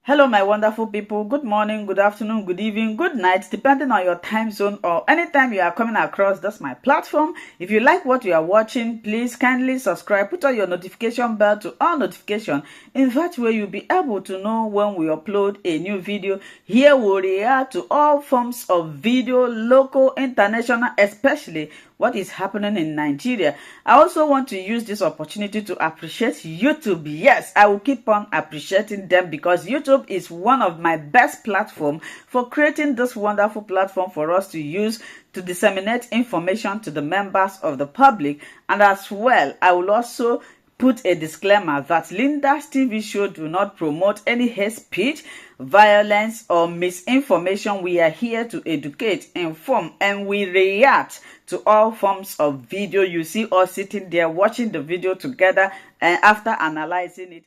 Hello, my wonderful people. Good morning, good afternoon, good evening, good night, depending on your time zone or anytime you are coming across this my platform. If you like what you are watching, please kindly subscribe, put on your notification bell to all notification. In that way, you'll be able to know when we upload a new video. Here we react to all forms of video, local, international, especially what is happening in Nigeria. I also want to use this opportunity to appreciate YouTube. Yes, I will keep on appreciating them because YouTube is one of my best platforms for creating this wonderful platform for us to use to disseminate information to the members of the public. And as well, I will also put a disclaimer that Linda's TV show do not promote any hate speech, violence, or misinformation. We are here to educate, inform, and we react to all forms of video. You see us sitting there watching the video together and after analyzing it.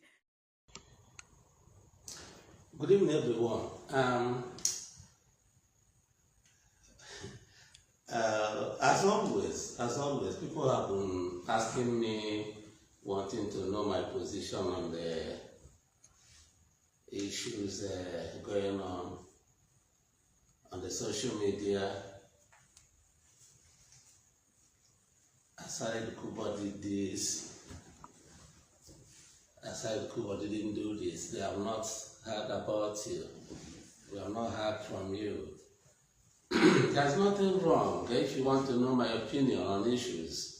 Good evening, everyone. As always, people have been asking me, wanting to know my position on the issues going on the social media. Asari Dokubu did this. Asari Dokubu didn't do this. They have not heard about you. We have not heard from you. There's nothing wrong if you want to know my opinion on issues.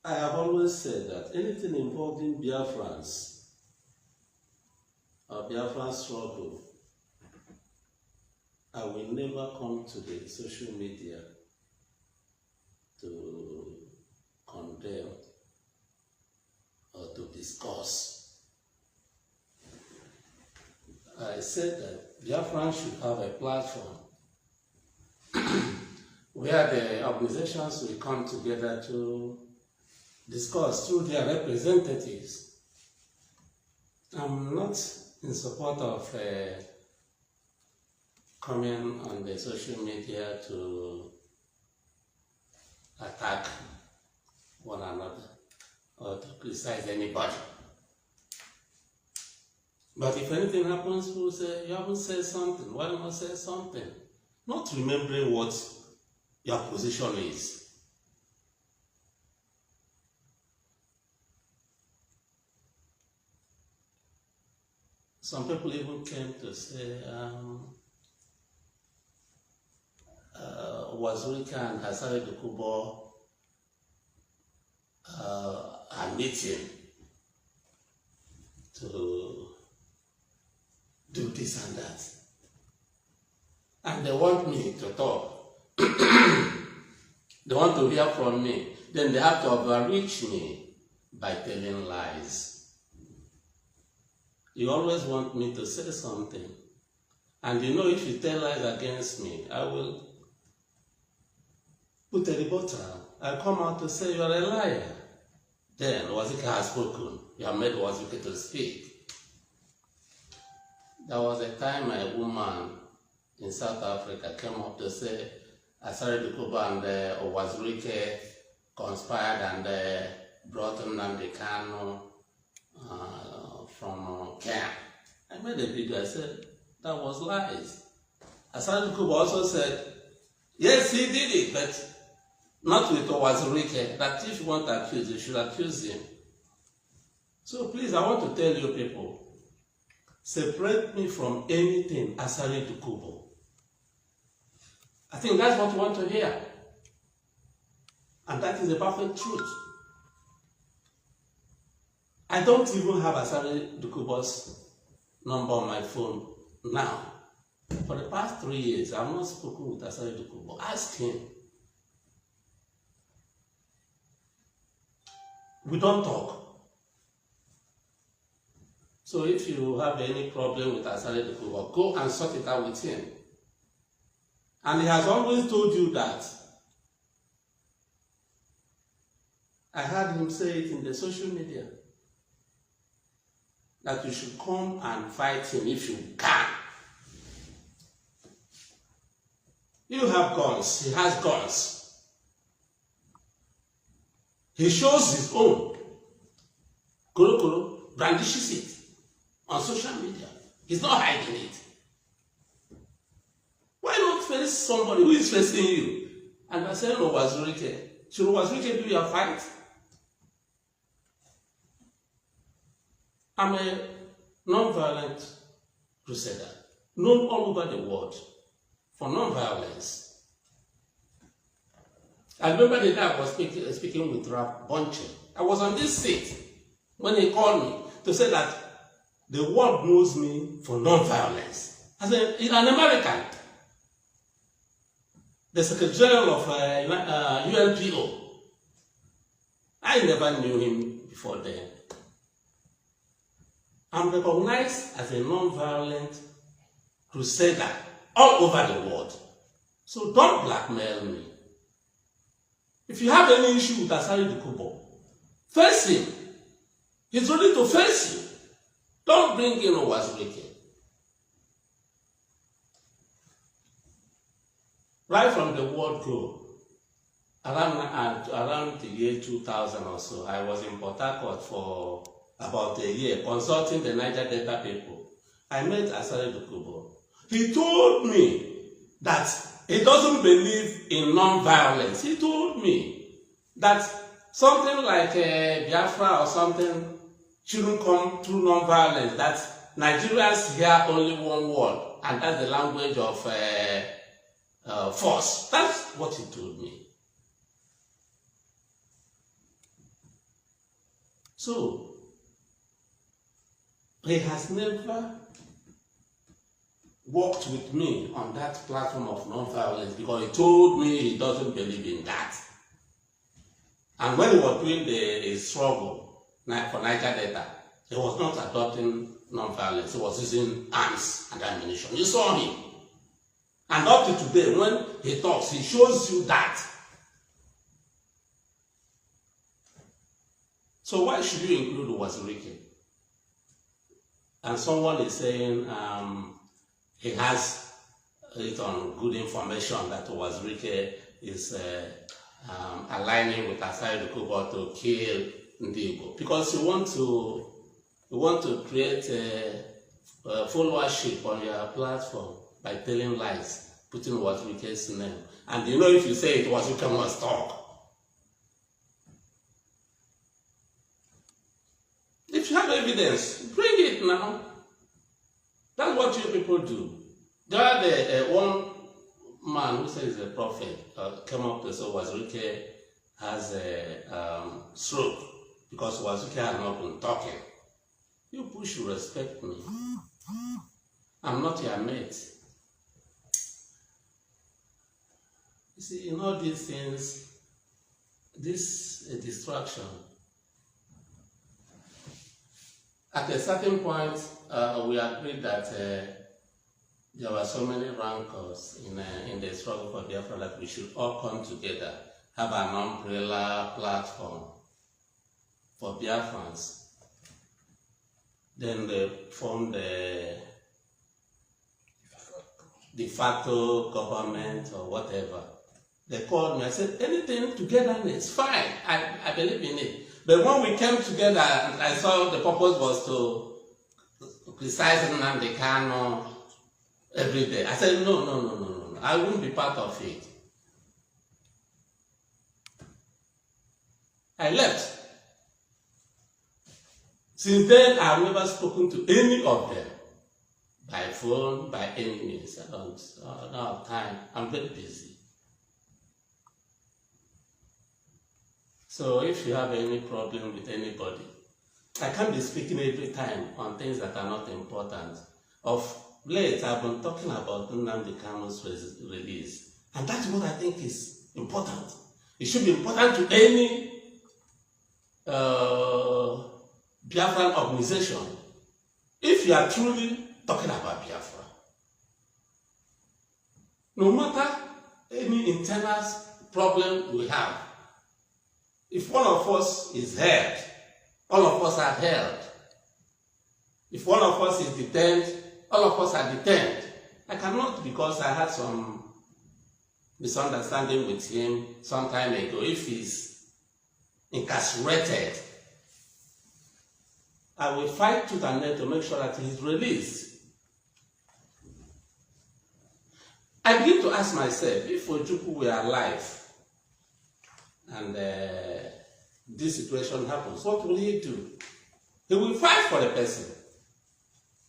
I have always said that anything involving Biafrans or Biafran struggle, I will never come to the social media to condemn or to discuss. I said that Biafrans should have a platform where the organizations will come together to discuss through their representatives. I'm not in support of coming on the social media to attack one another or to criticize anybody. But if anything happens, we'll say, you haven't said something, why not say something? Not remembering what your position is. Some people even came to say, Uwazuruike and Asari Dokubu are meeting to do this and that. And they want me to talk. They want to hear from me. Then they have to overreach me by telling lies. You always want me to say something. And you know, if you tell lies against me, I will put a rebuttal. I'll come out to say you're a liar. Then Uwazuruike has spoken. You have made Uwazuruike to speak. There was a time a woman in South Africa came up to say Asari Dokubu and Uwazuruike conspired and brought Nnamdi Kanu from camp. I made a video. I said that was lies. Asari Dokubu also said, yes, he did it, but not with Uwazuruike. That if you want to accuse, you should accuse him. So please, I want to tell you people, separate me from anything Asari Dokubu. I think that's what you want to hear. And that is the perfect truth. I don't even have Asari Dokubu's number on my phone now. For the past 3 years, I have not spoken with Asari Dokubu. Ask him. We don't talk. So if you have any problem with Asari Dokubu, go and sort it out with him. And he has always told you that. I heard him say it in the social media, that you should come and fight him if you can. You have guns, he has guns. He shows his own. Koro brandishes it on social media. He's not hiding it. Why not face somebody who is facing you? And I said, Uwazuruike, should Uwazuruike do your fight? I'm a non-violent crusader, known all over the world for non-violence. I remember the day I was speaking with Rap Bonche. I was on this seat when he called me to say that the world knows me for non-violence. I said, he's an American. The Secretary General of UNPO. I never knew him before then. I'm recognized as a non-violent crusader all over the world. So don't blackmail me. If you have any issue with Asari Dokubu, face him. He's ready to face you. Don't bring in Uwazuruike. Right from the word go, around the year 2000 or so, I was in Port Harcourt for about a year consulting the Niger Delta people. I met Asari Dokubu. He told me that he doesn't believe in non-violence. He told me that something like Biafra or something shouldn't come through non-violence, that Nigerians hear only one word, and that's the language of force. That's what he told me. So, he has never worked with me on that platform of non-violence because he told me he doesn't believe in that. And when he was doing the struggle for Niger Delta, he was not adopting non-violence. He was using arms and ammunition. You saw him. And up to today, when he talks, he shows you that. So why should you include Uwazuruike? And someone is saying he has it on good information that Uwazuruike is aligning with Asari Dokubu to kill Ndigo, because you want to create a followership on your platform by telling lies, putting Uwazuruike's name. And you know, if you say it, Uwazuruike must talk. If you have evidence, bring it now. That's what you people do. There are one man who says he's a prophet came up to say Uwazuruike has a stroke because Uwazuruike has not been talking. You people should respect me. I'm not your mate. You see, in all these things, this is a distraction. At a certain point, we agreed that there were so many rancors in the struggle for Biafra that we should all come together, have an umbrella platform for Biafrans. Then they formed the de facto government or whatever. They called me. I said, anything together is fine. I believe in it. But when we came together, I saw the purpose was to criticize Nnamdi Kanu every day. I said, no. I won't be part of it. I left. Since then, I've never spoken to any of them. By phone, by any means. I don't have time. I'm very busy. So if you have any problem with anybody, I can't be speaking every time on things that are not important. Of late, I've been talking about Nnamdi Kanu's release. And that's what I think is important. It should be important to any Biafran organization. If you are truly talking about Biafra, no matter any internal problem we have, if one of us is held, all of us are held. If one of us is detained, all of us are detained. I cannot, because I had some misunderstanding with him some time ago. If he's incarcerated, I will fight tooth and nail to make sure that he is released. I begin to ask myself, if Ojukwu were alive and this situation happens, what will he do? He will fight for the person.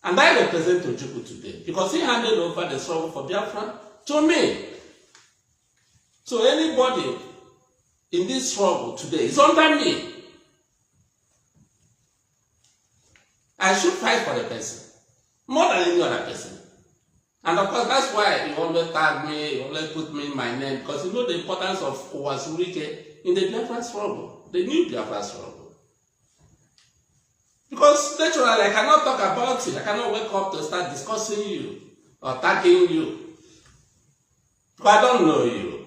And I represent Ojukwu today because he handed over the struggle for Biafra to me. So anybody in this struggle today is under me. I should fight for the person more than any other person. And of course, that's why you always tag me, you always put me in my name, because you know the importance of Uwazuruike in the Biafra struggle, the new Biafra struggle. Because naturally, I cannot talk about it. I cannot wake up to start discussing you or tagging you. Because I don't know you.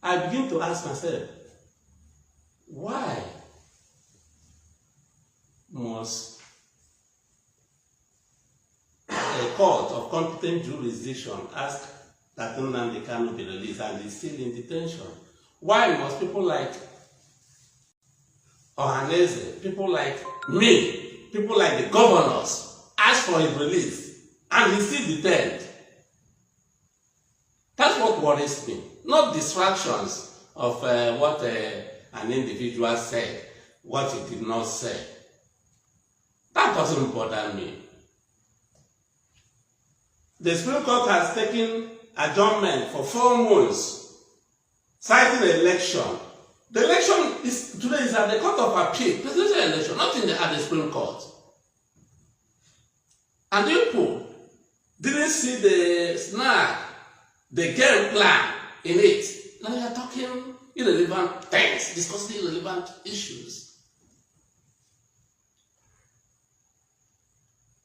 I begin to ask myself, why must a court of competent jurisdiction ask that Nnamdi Kanu be released and he's still in detention? Why must people like Ohaneze, people like me, people like the governors ask for his release and he's still detained? That's what worries me, not distractions of what an individual said, what he did not say. That doesn't bother me. The Supreme Court has taken adjournment for 4 months, citing the election. The election today is at the Court of Appeal, presidential election, not at the Supreme Court. And people didn't see the snag, the game plan in it. Now we are talking irrelevant things, discussing irrelevant issues.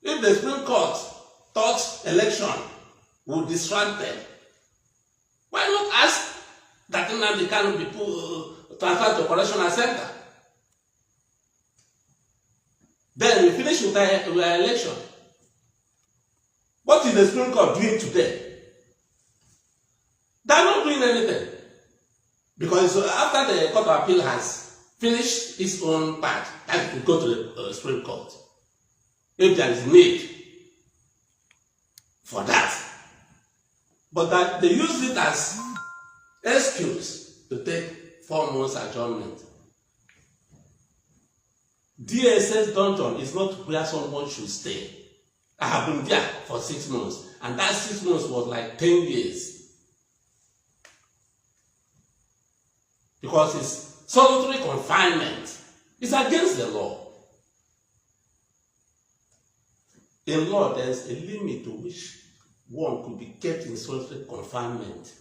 If the Supreme Court thought election would distract them, why not ask that Nnamdi Kanu be transferred to correctional center? Then we finish with our election. What is the Supreme Court doing today? They are not doing anything. Because after the Court of Appeal has finished its own part, that will go to the Supreme Court. If there is need for that. But that they use it as excuse to take 4 months adjournment. DSS dungeon is not where someone should stay. I have been there for 6 months, and that 6 months was like 10 years. Because it's solitary confinement. It's against the law. In law, there's a limit to which one could be kept in solitary confinement.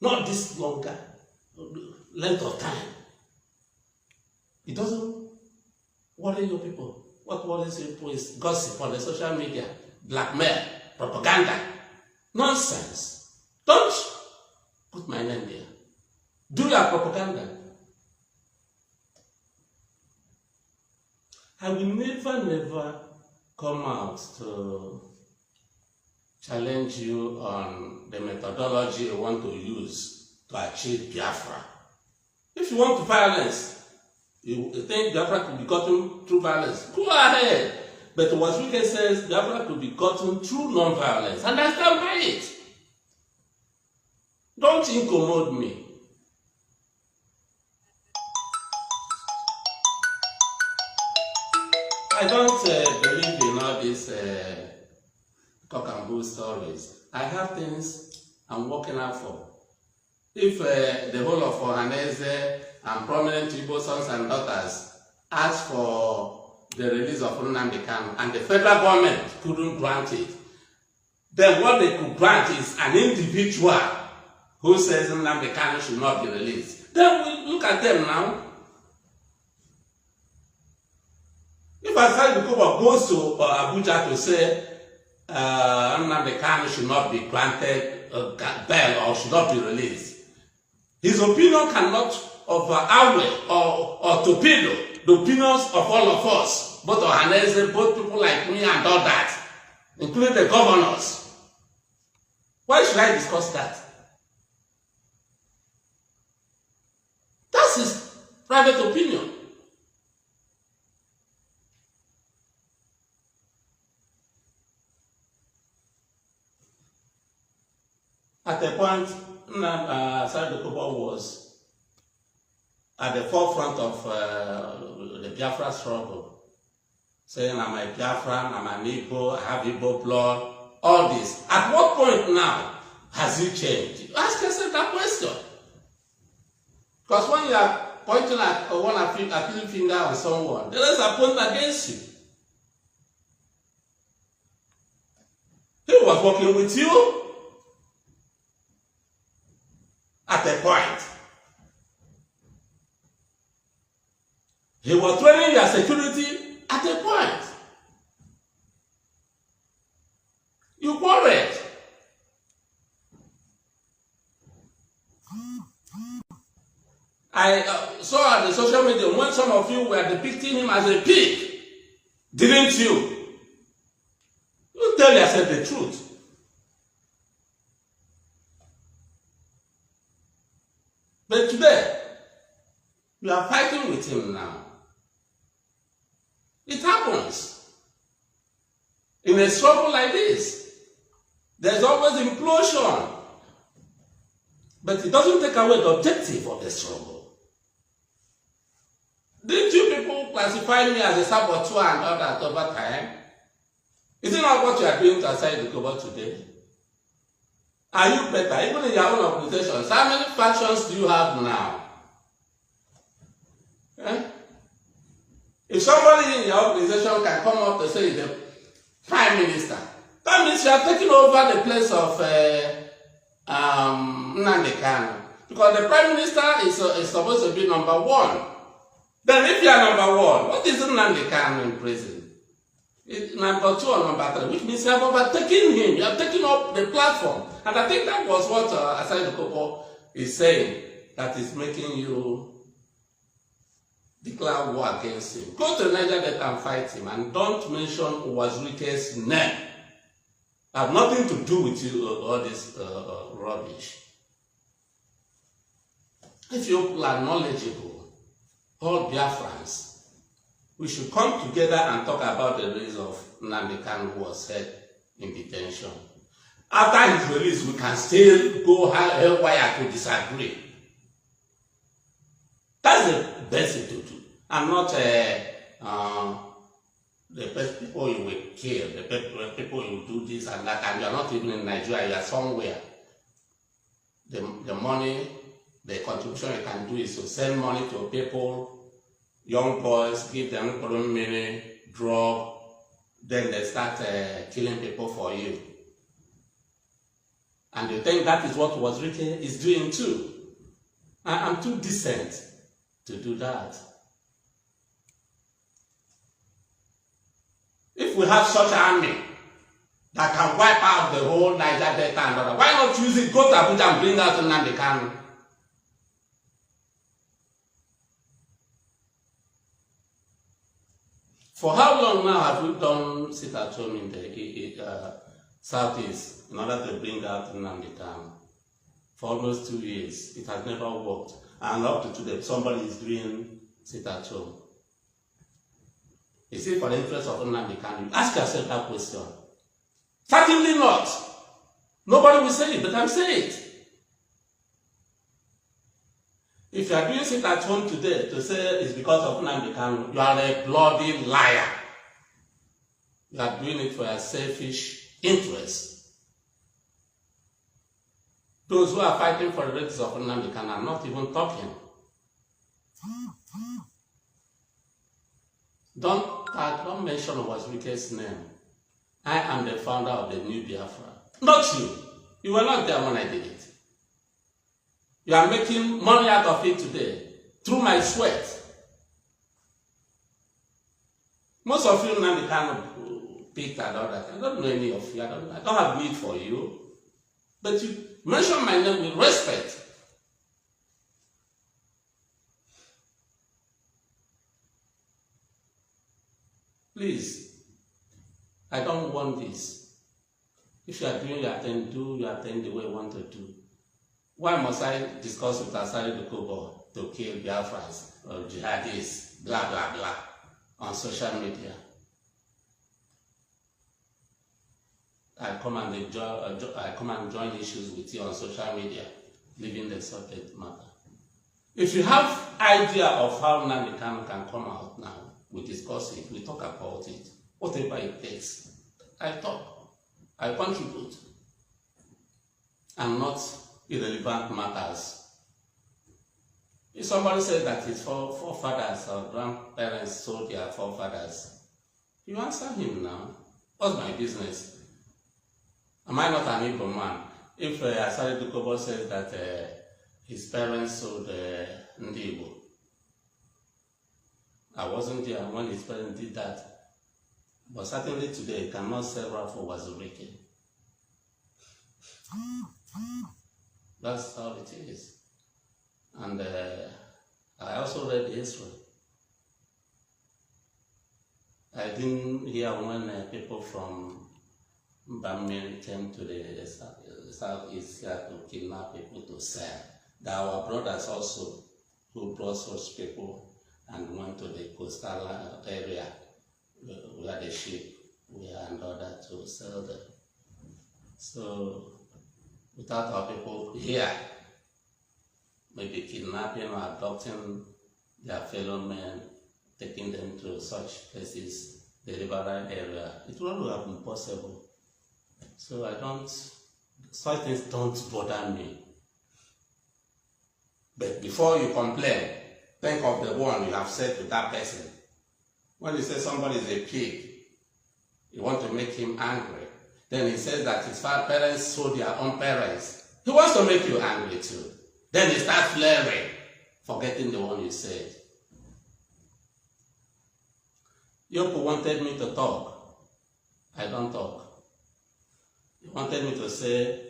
Not this longer length of time. It doesn't worry your people. What worries your people is gossip on the social media, blackmail, propaganda, nonsense. Don't put my name there. Do your propaganda. I will never come out to challenge you on the methodology you want to use to achieve Biafra. If you want violence, you think Biafra could be gotten through violence, go ahead. But Uwazuruike says Biafra could be gotten through non-violence, and I stand by it. Don't incommode me. I don't believe in all these cock and bull stories. I have things I'm working out for. If the whole of Ohaneze and prominent Igbo sons and daughters ask for the release of Nnamdi Kanu and the federal government couldn't grant it, then what they could grant is an individual who says Nnamdi Kanu should not be released. Then we look at them now. If Asari Dokubu goes to Abuja to say Nnamdi Kanu should not be granted bail or should not be released, his opinion cannot outweigh or torpedo the opinions of all of us, both Ohaneze, both people like me and all that, including the governors. should I discuss that? That's his private opinion. At a point, Asari Dokubu was at the forefront of the Biafra struggle, saying, I'm a Biafran, I'm an Igbo, I have Igbo blood, all this. At what point now has it changed? Ask yourself that question. Because when you are pointing at one appealing finger on someone, the others are pointing against you. He was working with you at a point. He was training your security at a point. You quarreled. I saw on the social media when some of you were depicting him as a pig, didn't you? You tell yourself the truth. But today, you are fighting with him now. It happens. In a struggle like this, there's always implosion. But it doesn't take away the objective of the struggle. Didn't you people classify me as a saboteur and all that over time? Is it not what you are doing to Asari Dokubu today? Are you better? Even in your own organizations, how many factions do you have now? Eh? If somebody in your organization can come up to say the Prime Minister, that means you are taking over the place of Nnamdi Kanu. Because the Prime Minister is supposed to be number one. Then if you are number one, what is Nnamdi Kanu in prison? It's number two or number three, which means you have overtaken him. You have taken up the platform. And I think that was what Asari Dokubu is saying, that is making you declare war against him. Go to Niger Delta and fight him, and don't mention Uwazuruike's name. I have nothing to do with you, all this rubbish. If you are knowledgeable, all Biafrans, we should come together and talk about the release of Nnamdi Kanu, who was held in detention. After his release, we can still go haywire to disagree. That's the best thing to do. I'm not the best people you will kill, the people you do this and that, and you are not even in Nigeria, you are somewhere. The money, the contribution you can do is to send money to people, young boys, give them money, drug, then they start killing people for you. And you think that is what Uwazuruike is doing too. I'm too decent to do that. If we have such an army that can wipe out the whole Niger Delta and other, why not use it, go to Abuja and bring out Nnamdi Kanu? For how long now have we done sit at home in the Southeast in order to bring out Nnamdi Kanu? For almost 2 years. It has never worked. And up to today, somebody is doing sit at home. Is it for the interest of Nnamdi Kanu? Ask yourself that question. Certainly not. Nobody will say it, but I'm saying it. If you are doing sit at home today to say it's because of Nnamdi Kanu, you are a bloody liar. You are doing it for your selfish interests. Those who are fighting for the rights of Nnamdi Kanu are not even talking. Don't mention Uwazuruike's name. I am the founder of the new Biafra. Not you. You were not there when I did it. You are making money out of it today through my sweat. Most of you Nnamdi Kanu picked and all that. I don't know any of you. I don't have need for you. But you mention my name with respect. Please, I don't want this. If you are doing your thing, do your thing the way you want to do. Why must I discuss with Asari Dokubu to kill Biafrans or jihadists, blah, blah, blah, on social media? I come and join issues with you on social media, leaving the subject matter. If you have idea of how Nnamdi Kanu can come out now, we discuss it, we talk about it, whatever it takes. I talk, I contribute, and not irrelevant matters. If somebody said that his forefathers or grandparents sold their forefathers, you answer him now. What's my business? Am I not an Igbo man? If Asari Dokubu says that his parents sold Nnamdi Igbo, I wasn't there when his parents did that. But certainly today, he cannot sell rap for Uwazuruike. That's how it is. And I also read history. I didn't hear when people from B0MB came to the southeast here to kidnap people to sell. There are our brothers also who brought such people and went to the coastal area where the sheep were in order to sell them. So without our people here, maybe kidnapping or adopting their fellow men, taking them to such places, the riverine area, it would have been possible. So such things don't bother me. But before you complain, think of the one you have said to that person. When you say somebody is a pig, you want to make him angry. Then he says that his parents sold their own parents. He wants to make you angry too. Then he starts flaring, forgetting the one you said. Yopo wanted me to talk. I don't talk. He wanted me to say,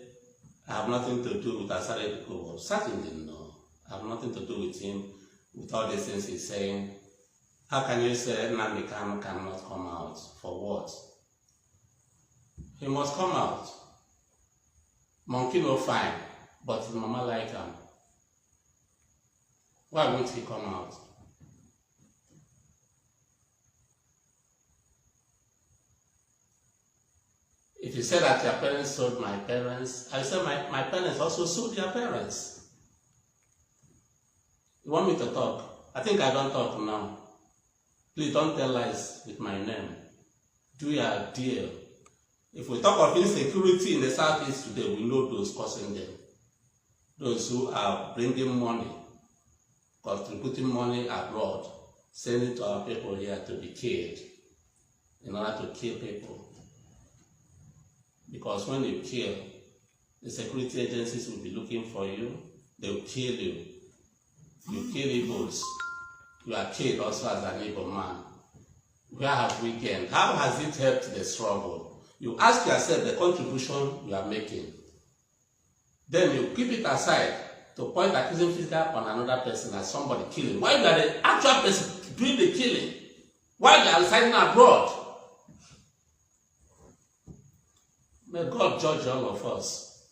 I have nothing to do with Asari Dokubu. Certainly no. I have nothing to do with him, with all these things he's saying. How can you say Nnamdi Kanu cannot come out? For what? He must come out. Monkey no fine, but his mama like him. Why won't he come out? If you say that your parents sold my parents, I say my parents also sold their parents. You want me to talk? I think I don't talk now. Please don't tell lies with my name. Do your deal. If we talk of insecurity in the southeast today, we know those causing them. Those who are bringing money, contributing money abroad, sending to our people here to be killed, in order to kill people. Because when you kill, the security agencies will be looking for you, they will kill you. You kill Igbos, you are killed also as an Igbo man. Where have we gained? How has it helped the struggle? You ask yourself the contribution you are making. Then you keep it aside to point accusing finger on another person as somebody killing. While you are the actual person doing the killing, while you are residing abroad. May God judge all of us.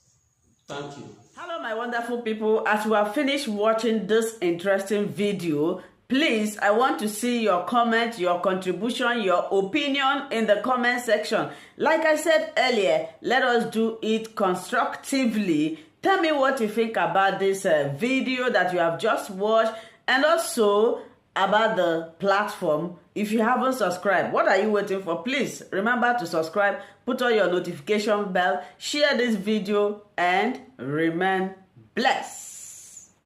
Thank you. Hello, my wonderful people. As we have finished watching this interesting video, please, I want to see your comment, your contribution, your opinion in the comment section. Like I said earlier, let us do it constructively. Tell me what you think about this video that you have just watched, and also about the platform. If you haven't subscribed, what are you waiting for? Please remember to subscribe, put on your notification bell, share this video, and remain blessed.